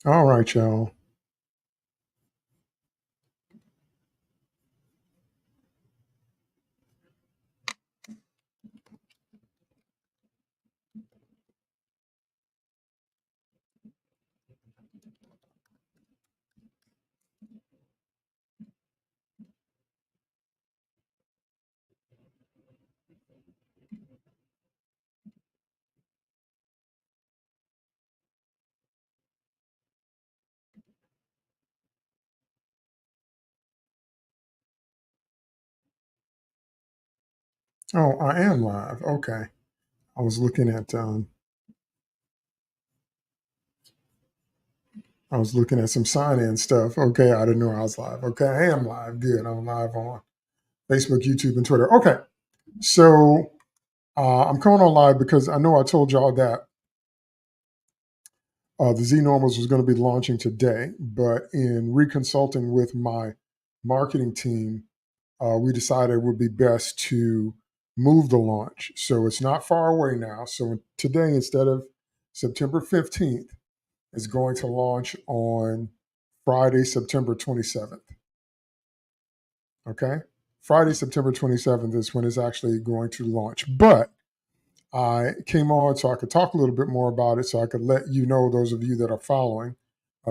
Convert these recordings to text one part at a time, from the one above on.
All right, y'all. Oh, I am live. Okay. I was looking at some sign-in stuff. Okay, I didn't know I was live. Okay, I am live. Good. I'm live on Facebook, YouTube, and Twitter. Okay. So I'm coming on live because I know I told y'all that the Z Normals was going to be launching today, but in reconsulting with my marketing team, we decided it would be best to move the launch. So it's not far away now. So today, instead of September 15th, it's going to launch on Friday, September 27th. Okay. Friday, September 27th is when it's actually going to launch. But I came on so I could talk a little bit more about it, so I could let you know, those of you that are following,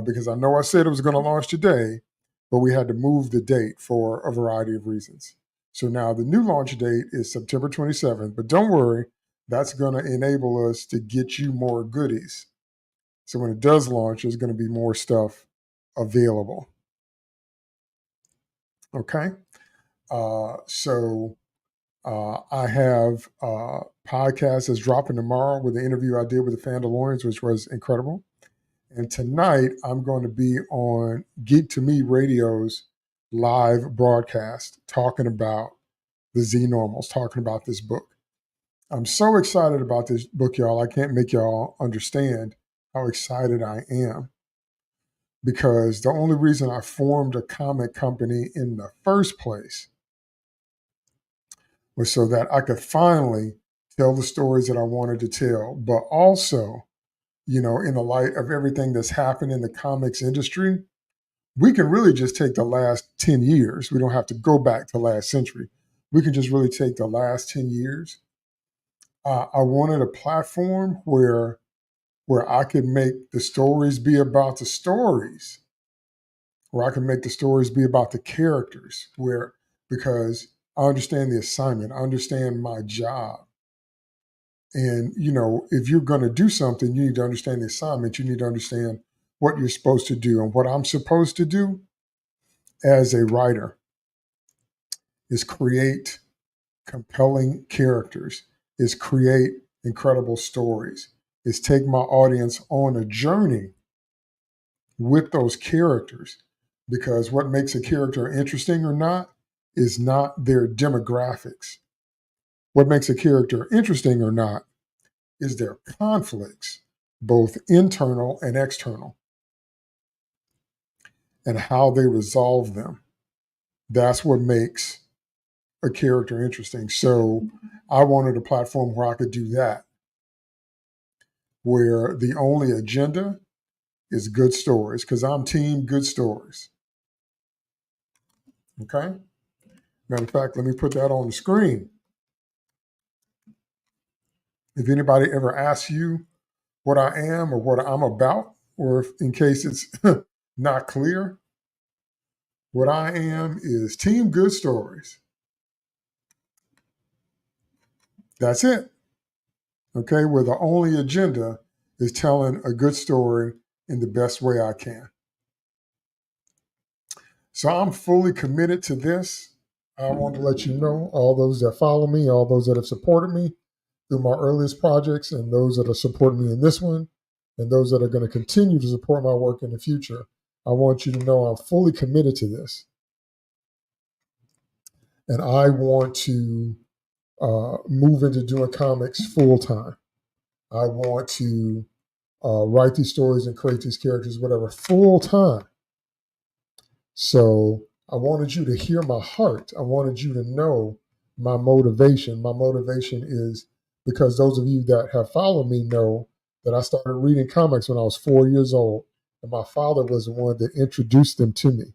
because I know I said it was going to launch today, but we had to move the date for a variety of reasons. So now the new launch date is September 27th, but don't worry, that's going to enable us to get you more goodies. So when it does launch, there's going to be more stuff available. Okay. So I have podcast that's dropping tomorrow with the interview I did with the Fandalorians, which was incredible. And tonight I'm going to be on Geek to Me Radio's live broadcast talking about the Z Normals, talking about this book. I'm so excited about this book, y'all. I can't make y'all understand how excited I am, because the only reason I formed a comic company in the first place was so that I could finally tell the stories that I wanted to tell, but also, in the light of everything that's happened in the comics industry, we can really just take the last 10 years. We don't have to go back to last century. We can just really take the last 10 years. I wanted a platform where I could make the stories be about the stories, where I can make the stories be about the characters, where because I understand the assignment, I understand my job. And, if you're going to do something, you need to understand the assignment. You need to understand what you're supposed to do. And what I'm supposed to do as a writer is create compelling characters, is create incredible stories, is take my audience on a journey with those characters. Because what makes a character interesting or not is not their demographics. What makes a character interesting or not is their conflicts, both internal and external, and how they resolve them. That's what makes a character interesting. So I wanted a platform where I could do that, where the only agenda is good stories, because I'm team good stories. Okay? Matter of fact, let me put that on the screen. If anybody ever asks you what I am or what I'm about, or if, in case it's not clear, what I am is Team Good Stories. That's it. Okay, where the only agenda is telling a good story in the best way I can. So I'm fully committed to this. I want to let you know, all those that follow me, all those that have supported me through my earliest projects, and those that are supporting me in this one, and those that are going to continue to support my work in the future. I want you to know I'm fully committed to this. And I want to move into doing comics full time. I want to write these stories and create these characters, whatever, full time. So I wanted you to hear my heart. I wanted you to know my motivation. My motivation is because those of you that have followed me know that I started reading comics when I was 4 years old. And my father was the one that introduced them to me.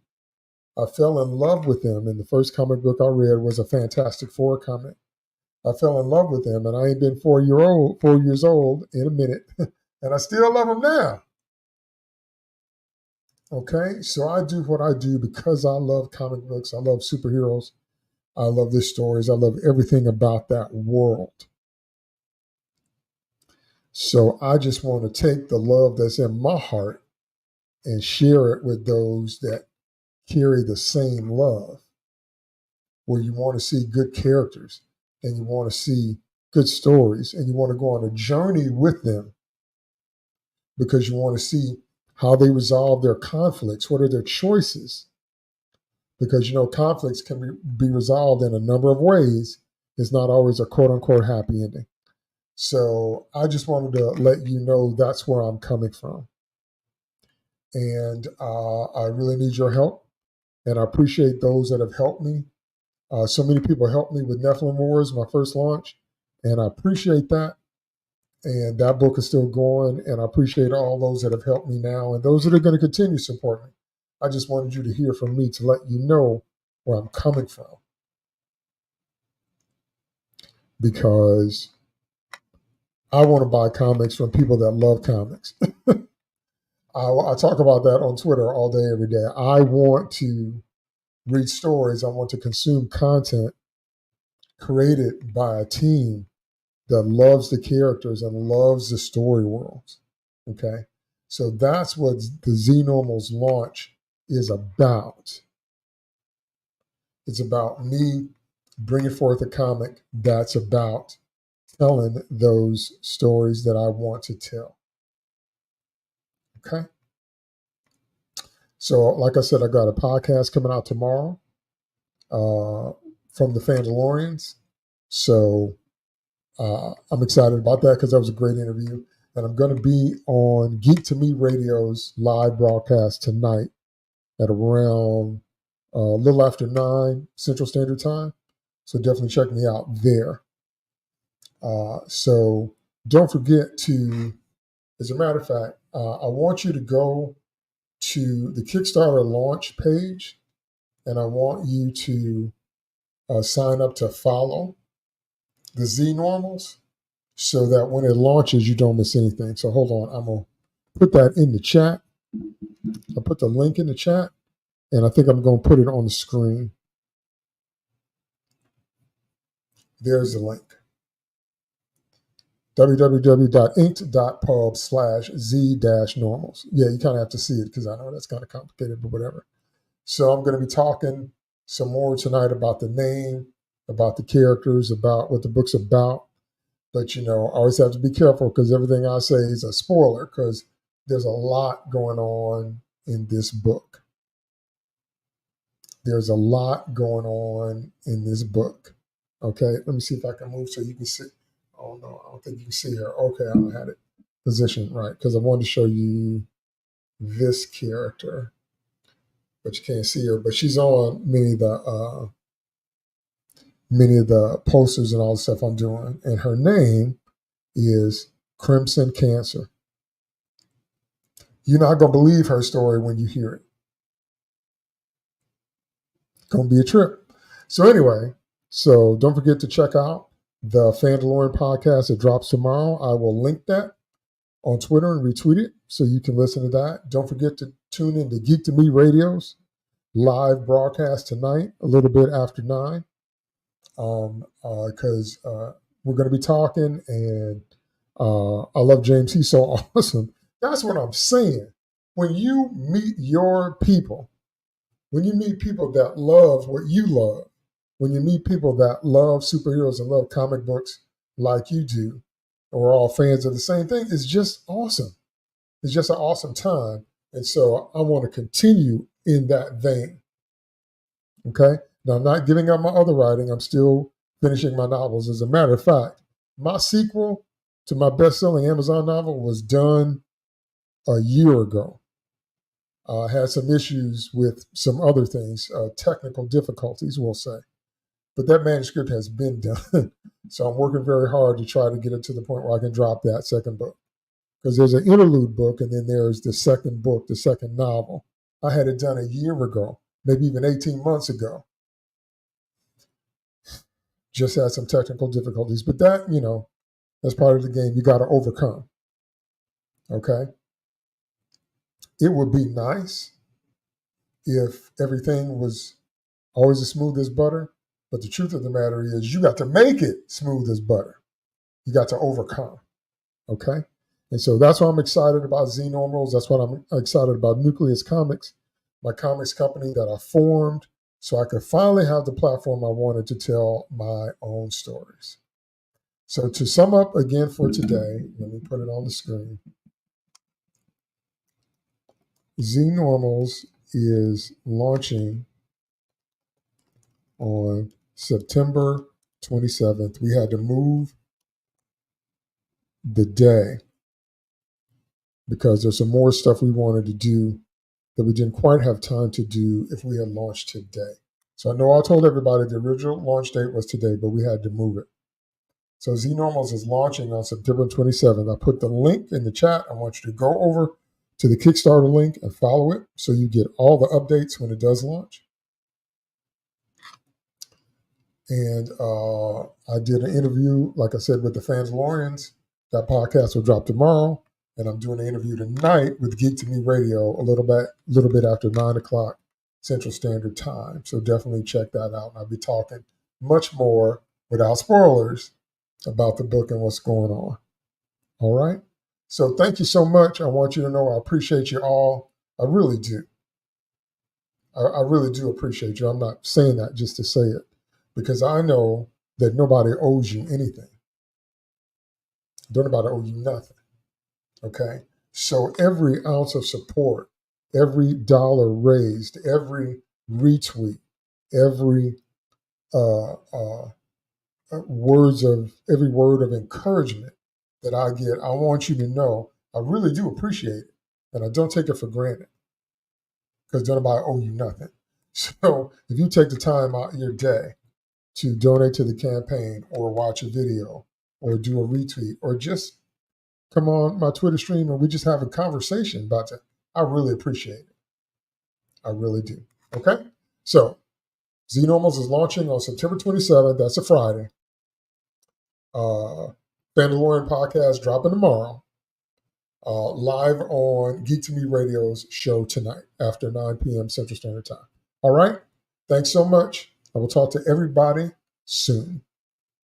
I fell in love with them, and the first comic book I read was a Fantastic Four comic. I fell in love with them, and I ain't been 4 years old in a minute, and I still love them now. Okay, so I do what I do because I love comic books. I love superheroes. I love their stories. I love everything about that world. So I just want to take the love that's in my heart and share it with those that carry the same love, where you want to see good characters and you want to see good stories and you want to go on a journey with them because you want to see how they resolve their conflicts. What are their choices? Because, conflicts can be resolved in a number of ways. It's not always a quote unquote happy ending. So I just wanted to let you know that's where I'm coming from. And I really need your help. And I appreciate those that have helped me. So many people helped me with Nephilim Wars, my first launch. And I appreciate that. And that book is still going. And I appreciate all those that have helped me now and those that are going to continue to support me. I just wanted you to hear from me to let you know where I'm coming from. Because I want to buy comics from people that love comics. I talk about that on Twitter all day, every day. I want to read stories. I want to consume content created by a team that loves the characters and loves the story worlds. Okay. So that's what the Z-Normals launch is about. It's about me bringing forth a comic that's about telling those stories that I want to tell. Okay. So, like I said, I got a podcast coming out tomorrow from the Fandalorians. So I'm excited about that because that was a great interview. And I'm going to be on Geek to Me Radio's live broadcast tonight at around a little after 9 Central Standard Time. So definitely check me out there. So don't forget to, as a matter of fact, I want you to go to the Kickstarter launch page, and I want you to sign up to follow the Z-Normals so that when it launches, you don't miss anything. So hold on, I'm going to put that in the chat. I'll put the link in the chat, and I think I'm going to put it on the screen. There's the link. www.ink.pub/z-normals. Yeah, you kind of have to see it because I know that's kind of complicated, but whatever. So I'm going to be talking some more tonight about the name, about the characters, about what the book's about. But, I always have to be careful because everything I say is a spoiler because there's a lot going on in this book. There's a lot going on in this book. Okay, let me see if I can move so you can see. Oh, no, I don't think you can see her. Okay, I don't have it positioned right because I wanted to show you this character, but you can't see her. But she's on many of the posters and all the stuff I'm doing. And her name is Crimson Cancer. You're not going to believe her story when you hear it. It's going to be a trip. So anyway, don't forget to check out the Fandalorian podcast that drops tomorrow. I will link that on Twitter and retweet it so you can listen to that. Don't forget to tune in to Geek to Me Radio's live broadcast tonight, a little bit after 9, because we're going to be talking, and I love James. He's so awesome. That's what I'm saying. When you meet your people, when you meet people that love what you love, when you meet people that love superheroes and love comic books like you do, and we're all fans of the same thing, it's just awesome. It's just an awesome time. And so I want to continue in that vein. Okay? Now, I'm not giving up my other writing. I'm still finishing my novels. As a matter of fact, my sequel to my best-selling Amazon novel was done a year ago. I had some issues with some other things, technical difficulties, we'll say. But that manuscript has been done. So I'm working very hard to try to get it to the point where I can drop that second book. because there's an interlude book and then there's the second book, the second novel. I had it done a year ago, maybe even 18 months ago. Just had some technical difficulties, but that, that's part of the game you got to overcome. Okay. It would be nice if everything was always as smooth as butter, but the truth of the matter is you got to make it smooth as butter. You got to overcome. Okay. And so that's why I'm excited about Z Normals. That's why I'm excited about Nucleus Comics, my comics company that I formed so I could finally have the platform I wanted to tell my own stories. So to sum up again for today, let me put it on the screen. Z Normals is launching on September 27th. We had to move the day because there's some more stuff we wanted to do that we didn't quite have time to do if we had launched today. So I know I told everybody the original launch date was today, but we had to move it. So Z Normals is launching on September 27th. I put the link in the chat. I want you to go over to the Kickstarter link and follow it so you get all the updates when it does launch. And I did an interview, like I said, with the Fanslorians. That podcast will drop tomorrow. And I'm doing an interview tonight with Geek to Me Radio a little bit after 9 o'clock Central Standard Time. So definitely check that out. And I'll be talking much more without spoilers about the book and what's going on. All right. So thank you so much. I want you to know I appreciate you all. I really do. I really do appreciate you. I'm not saying that just to say it, because I know that nobody owes you anything. Nobody owes you nothing. Okay. So every ounce of support, every dollar raised, every retweet, every every word of encouragement that I get, I want you to know I really do appreciate it, and I don't take it for granted because nobody owe you nothing. So if you take the time out of your day to donate to the campaign or watch a video or do a retweet or just come on my Twitter stream and we just have a conversation about that, I really appreciate it. I really do. Okay? So Z Normals is launching on September 27th. That's a Friday. Mandalorian podcast dropping tomorrow. Live on Geek to Me Radio's show tonight after 9 p.m. Central Standard Time. All right? Thanks so much. I will talk to everybody soon.